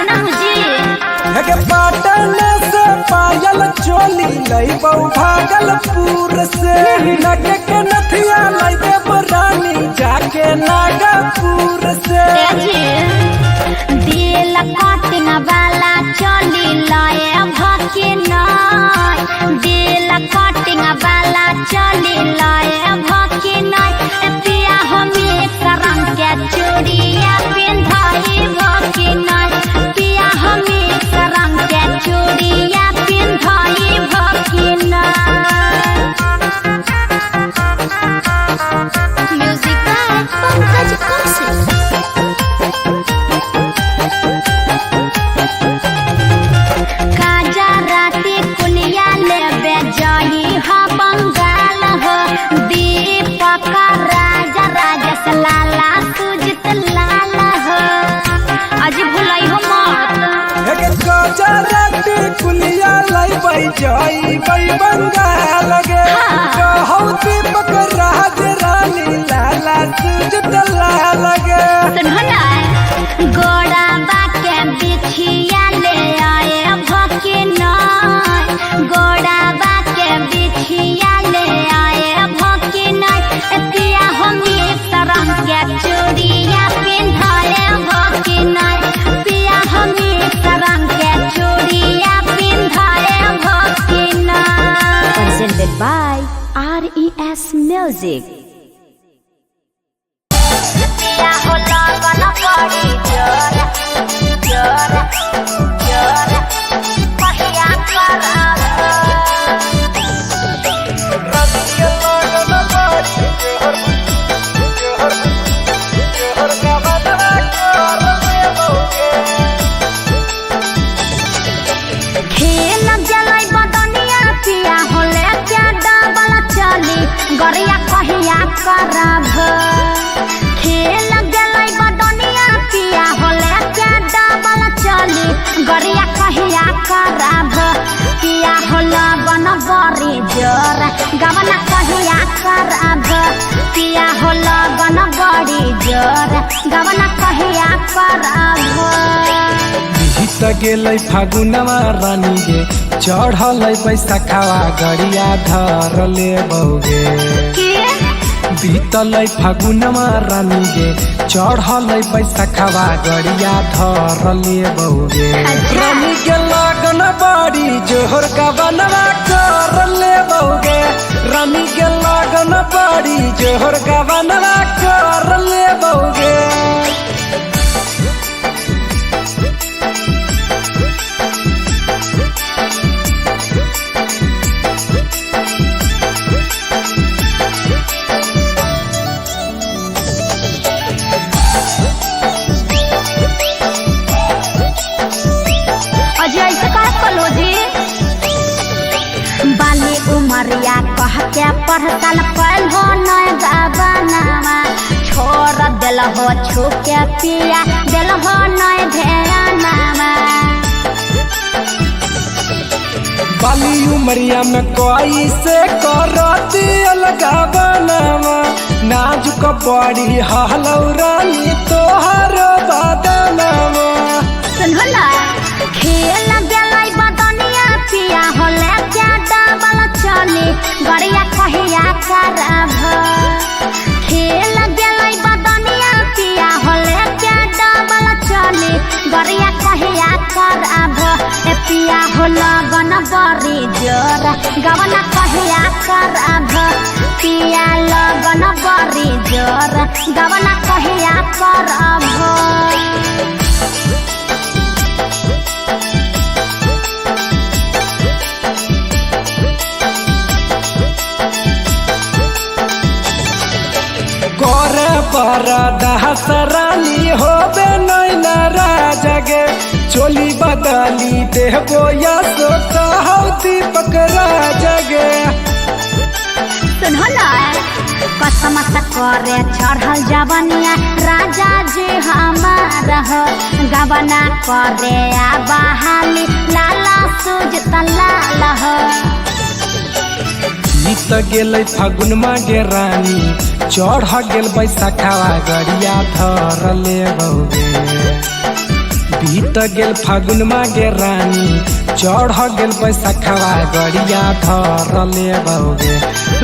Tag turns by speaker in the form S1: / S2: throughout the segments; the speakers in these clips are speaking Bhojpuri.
S1: जी पाटन से पायल चोली लई भागलपुर से नगे के नथिया लई रानी जाके नागपुर से
S2: दिल कटिंग वाला चोली लए भके नाय दिल कटिंग वाला चोली लए भके नाय पिया हमी रंग के चूड़िया पिंधाई भके नाय पिया हमी रंग के चूड़िया पिंधाई भके नाय म्यूजिक बाय पंकज कौशिक लाला सुजित लाला हो आज भुलाई हो मत
S1: गजराती कुलिया लाई जाई बंगाल गे कहौ दीपक राज रानी लाला सुजित लाला गे
S2: सुनो ना गोड़ा बाके बिछिया ले आए भके नाय गोड़ा बाके बिछिया ले आए भके नाय पिया हमी रंग के चूड़िया पिंधाए भके नाय पिया हमी रंग के चूड़िया पिंधाए भके नाय
S3: presented by RES Music
S2: पिया हो लगन बड़ी जोर जोर जोर पहिया करब गरिया कहिया करब खेल गलै बदनिया पिया होले क्या डबल चली गरिया कहिया करब पिया होला बन बड़ी जोर गवना कहिया करब पिया होला बन बड़ी जोर गवना कहिया करब
S1: गीत गेलै फागुनवा रानी गे चढ़ल बैसाखावा गड़िया धर ले बौगे बीतल फागुनवा रानी गे चढ़ल बैसाखावा गड़िया धर ले बौगे रानी के लगन बड़ी जोहर का बनवा कर ले बौगे रानी के लगन बड़ी जोहर का बनवा कर ले बौगे
S2: बाली उमरिया कह के पढ़तल पढ़ो नय गावनावा छोड़ दिल हो छुके पिया दिल हो नय ध्यानावा
S1: बाली उमरिया में कोई से करती अलगावनावा नाजुक बड़ी हलौरानी तोहर बदनावा
S2: सुनो ना खेल गेलै बदनिया पिया होले क्या डबल चली गरिया कहिया करब खेल गेलै बदनिया पिया होले क्या डबल चली गरिया कहिया करब पिया होला गन बड़ी जोर गवना कहिया करब पिया लगन बड़ी जोर गवना कहिया करब
S1: गोरे पर दहसरानी होबे नैना राजगे चोली बदली देहबो या सो कहौ दीपक राजगे
S2: सुनो ना कसम से करे चढ़ल जवनिया राजा जी हमार हो गवना करे आ बहाली लाला सुजित लाल हो
S1: गीत गेलै फागुन मागे रानी चढ़ गेल बैसाखावा गड़िया धर ले बौगे बीत गेल फागुन मागे रानी चढ़ गेल बैसखवा गड़िया धर ले बउगे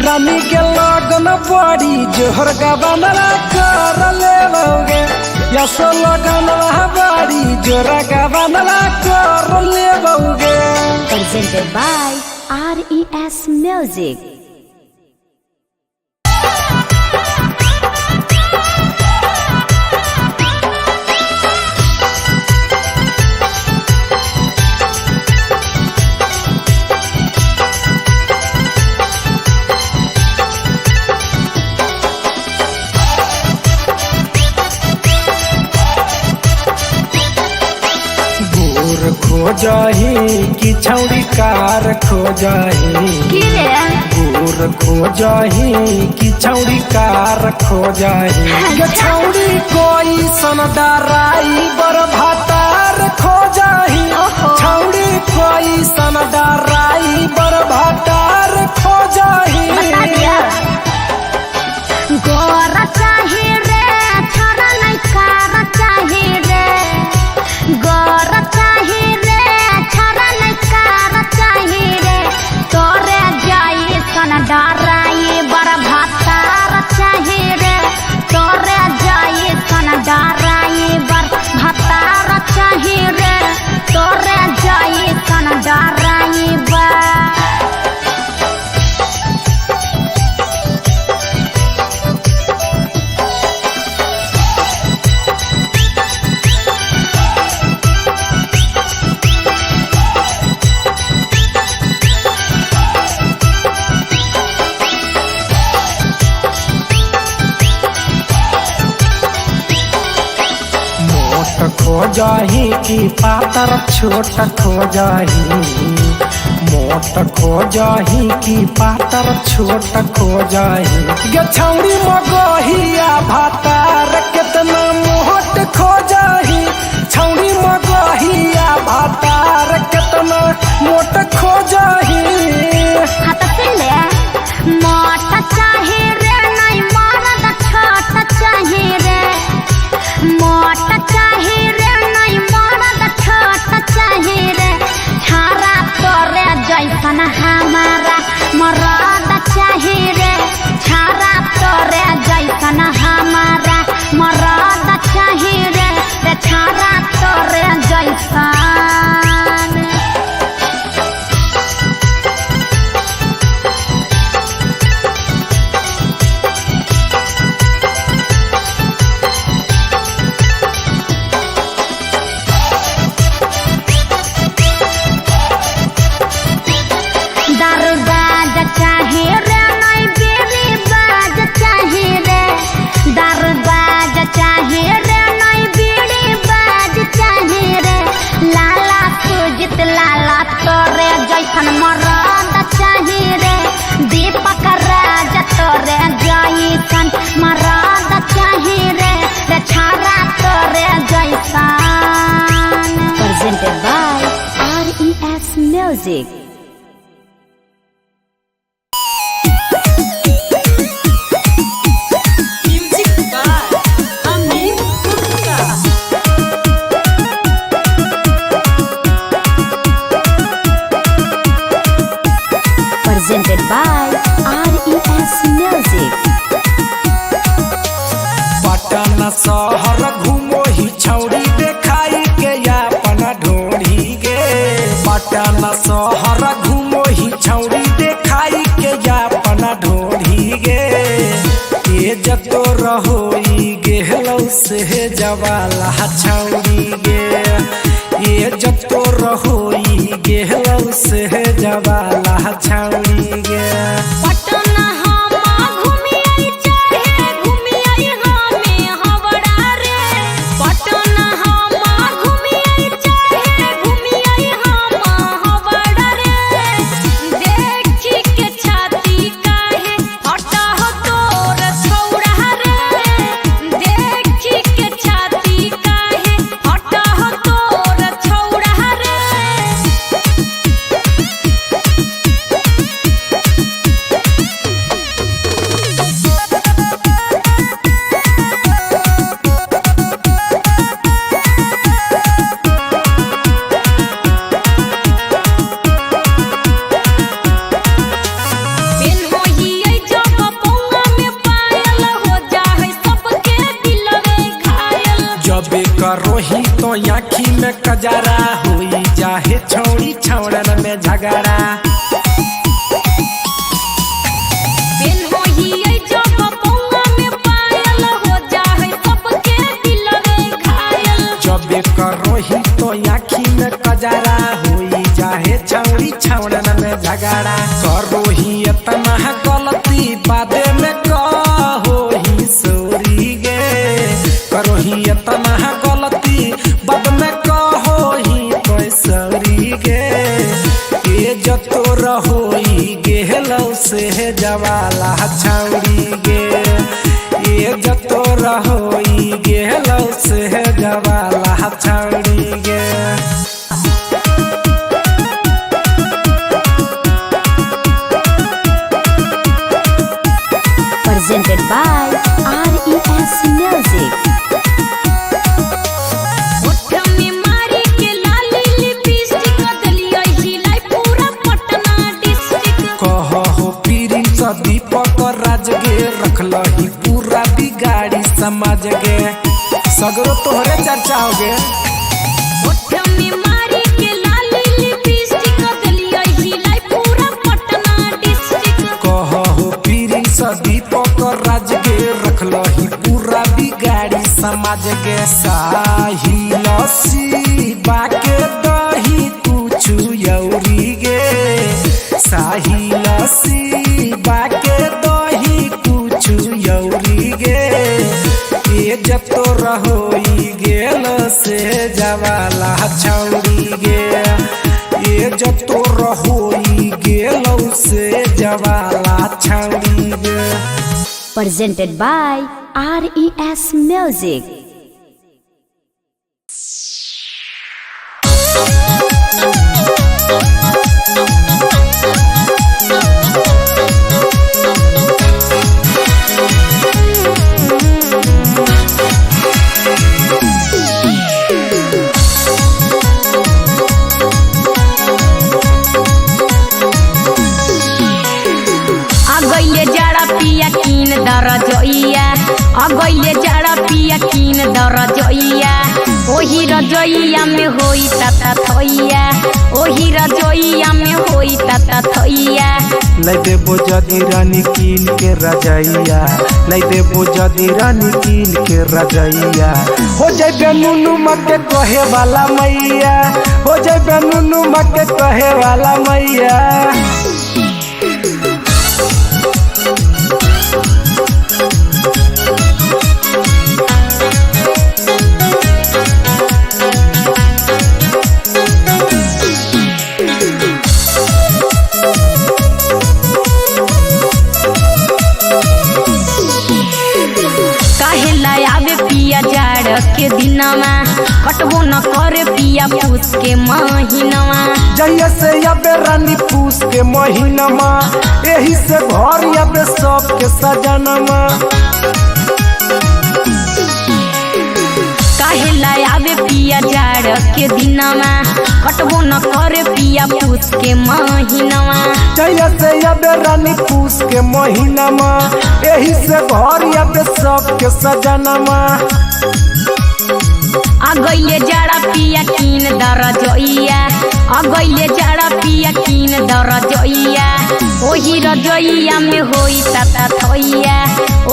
S1: रानी के लगन बड़ी जोहर गबनवा कर ले बउगे यसो लगन बड़ी जोर गबनवा कर ले बउगे।
S3: Presented by RES Music.
S1: खोजही कि छौड़ी कार खोजही गोर खोजही कि छौड़ी कार खोजही गे छौड़ी कोई सन डराई बर भातार खोजही छौड़ी कोई सन डराई बर भातार खोजही।
S2: गोर चाही रे छोरा नहीं कार चाही रे गोर चाही रे छोरा नहीं कार चाही रे तोरे जाई सन डराई बर भातार चाही रे तोरे जाई सन डराई बर भातार चाही रे तोरे जाई सन डराई बर।
S1: खोजही कि पातर छोट खोजही मोट खोजही कि पातर छोट खोजही गे छौड़ी मगहिया भातार केतना मोट खोजही छौड़ी मगहिया भातार केतना मोट खोजही।
S2: हाँ तो सुन ले मोट चाही रे नहीं मरद छोट चाही रे मोट चाही रे नहीं मरद छोट चाही रे छारा तोरे जैसन हमारा मरद चाही रे छारा तोरे जैसन हमारा मरद चाही रे छारा तोरे जैसन। चाहे रे नहीं बेरी बाज चाहे रे दरबाज चाहे रे नहीं बेरी बाज चाहे रे लाला सुजित लाला तोरे जैसन मरद चाहे रे दीपक राज तोरे जैसन मरद चाहे रे छारा तोरे जैसन।
S3: Presented by RES Music. Presented by RES Music.
S1: Patna शहर घूमो ही छौड़ी देखाई के अपना ढोढ़ी गे पटना शहर घूमो ही छौड़ी देखाई के अपना ढोढ़ी गे ये जतो रहोई गेहलौ से जवाला छौड़ी गे ये जतो रहोई गेहलौ से जवाला छौड़ी गे।
S2: पटना हम घूमी आई चाहे घूमी आई हमें हवड़ा रे पटना हम घूमी आई चाहे घूमी आई हम हवड़ा रे देखी के छाती काहे हटा हो तोर छौड़ा रे देखी के छाती काहे हटा हो तोर छौड़ा रे।
S1: कजरा हुई जाहे छौड़ी छौड़न में झगड़ा। जबे करोही तो आँखी में कजरा हुई जाहे छौड़ी छौड़न में झगड़ा। करोही इतना गलती बादे में कहोही सॉरी गे। करोही इतना गलती बाद में कहोही तो सॉरी गे। ये जतो रहोई गेहलौ से जवाला छौड़ी गे। ये जतो रहोई गेहलौ से जवाला छौड़ी गे।
S3: Presented by RES Music.
S1: दीपक राज गे रखलही पूरा बिगाड़ी समाज गे। सगरो तोहरे चर्चा हो गे। कहो प्रिंस दीपक राज गे रखलही पूरा बिगाड़ी समाज गे। साहिल शिवा के दही कुछु यौरी गे। साहिल शिवा के दही कुछु यौरी गे। ये जतो रहोई गेल से जवाला छौड़ी गे। ये जतो रहोई गेल से जवाला छौड़ी गे।
S3: Presented by RES Music.
S2: अगैले जाड़ा पिया कीन दर जोइया। ओही रजोइया में होई ताता थैया। ओही रजोइया में होई ताता थैया।
S1: लै देबो जदी रानी कीन के रजैया। लै देबो जदी रानी कीन के रजैया। हो जाए नुनु मके कहे वाला मैया। हो जाए नुनु मके कहे वाला मैया।
S2: के दिनमा कटबो न करे पिया पूस के महीनवा।
S1: जहिया से अबे रानी पूस के महीनमा एही से घर अबे सबके सजनमा।
S2: काहे लायाबे पिया जाड़ के दिनमा कटबो न करे पिया पूस के महीनवा।
S1: जहिया से अबे रानी पूस के महीनमा एही से घर अबे सबके सजनमा।
S2: अगैले जाड़ा पिया कीन दर जोइया। अगैले जाड़ा पिया कीन दर जोइया। ओही रजोइया में होई ताता थैया।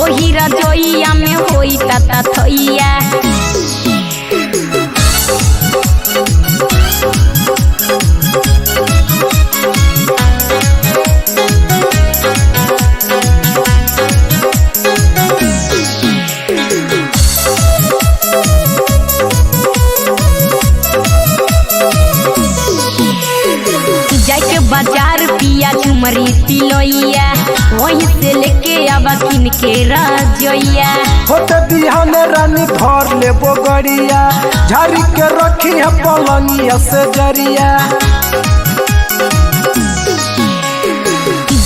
S2: ओही रजोइया में होई ताता थैया। बाजार पिया झुमरी तिलोइया। वहीं से लेके आवा किन के रजोइया।
S1: होते बिहान रानी घर लेबो गड़िया। झाड़ी के रखी है पलंगिया से जरिया।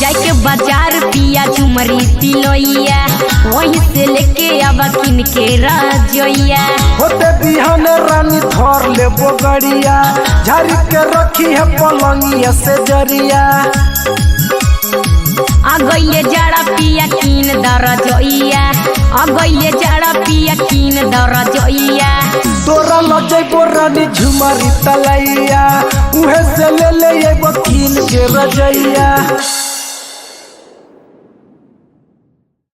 S2: जाके बाजार पिया झुमरी तिलोइया। वहीं से लेके आवा किन के रजोइया।
S1: होते बिहान रानी घर लेबो गड़िया। झाड़ी के रखी है पलंगिया से जरिया।
S2: अगैले जाड़ा पिया कीन दर जोइया। अगैले जाड़ा पिया कीन दर जोइया।
S1: तोरा लजैबो रानी झुमरी तलैया उहे से ले एगो कीन के रजैया।